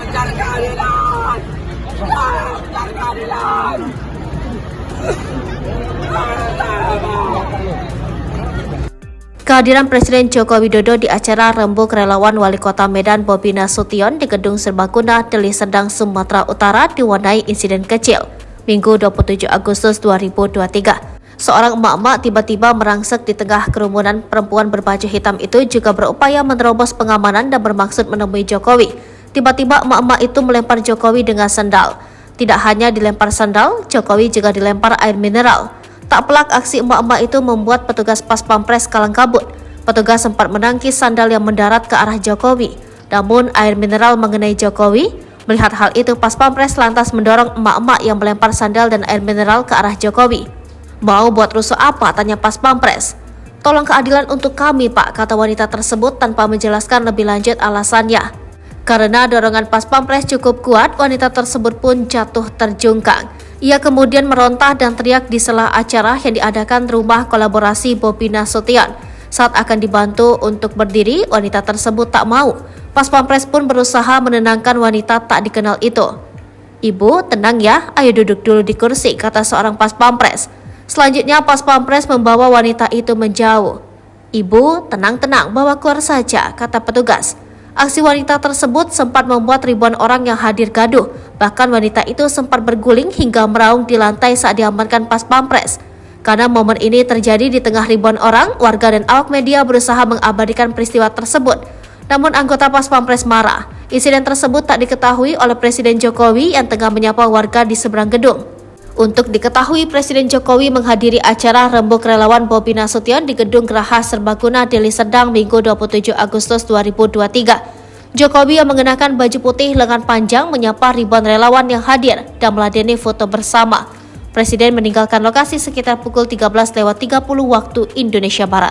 Mencari keadilan. Mencari keadilan. Kehadiran Presiden Joko Widodo di acara rembuk relawan Wali Kota Medan Bobi Nasution di Gedung Serbaguna, Deli Serdang, Sumatera Utara diwarnai insiden kecil. Minggu 27 Agustus 2023. Seorang emak-emak tiba-tiba merangsek di tengah kerumunan. Perempuan berbaju hitam itu juga berupaya menerobos pengamanan dan bermaksud menemui Jokowi. Tiba-tiba emak-emak itu melempar Jokowi dengan sandal. Tidak hanya dilempar sandal, Jokowi juga dilempar air mineral. Tak pelak aksi emak-emak itu membuat petugas Pas Pampres kalang kabut. Petugas sempat menangkis sandal yang mendarat ke arah Jokowi. Namun air mineral mengenai Jokowi. Melihat hal itu, Pas Pampres lantas mendorong emak-emak yang melempar sandal dan air mineral ke arah Jokowi. Mau buat rusuh apa? Tanya Pas Pampres. Tolong keadilan untuk kami, Pak, kata wanita tersebut tanpa menjelaskan lebih lanjut alasannya. Karena dorongan Pas Pampres cukup kuat, wanita tersebut pun jatuh terjungkang. Ia kemudian merontah dan teriak di sela acara yang diadakan rumah kolaborasi Bobi Nasution. Saat akan dibantu untuk berdiri, wanita tersebut tak mau. Pas Pampres pun berusaha menenangkan wanita tak dikenal itu. Ibu, tenang ya, ayo duduk dulu di kursi, kata seorang Pas Pampres. Selanjutnya Pas Pampres membawa wanita itu menjauh. Ibu, tenang-tenang, bawa keluar saja, kata petugas. Aksi wanita tersebut sempat membuat ribuan orang yang hadir gaduh. Bahkan wanita itu sempat berguling hingga meraung di lantai saat diamankan Pas Pampres. Karena momen ini terjadi di tengah ribuan orang, warga dan awak media berusaha mengabadikan peristiwa tersebut. Namun anggota Pas Pampres marah. Insiden tersebut tak diketahui oleh Presiden Jokowi yang tengah menyapa warga di seberang gedung. Untuk diketahui, Presiden Jokowi menghadiri acara rembuk relawan Bobi Nasution di Gedung Geraha Serbaguna, Deli Serdang, Minggu 27 Agustus 2023. Jokowi yang mengenakan baju putih lengan panjang menyapa ribuan relawan yang hadir dan meladeni foto bersama. Presiden meninggalkan lokasi sekitar pukul 13.30 waktu Indonesia Barat.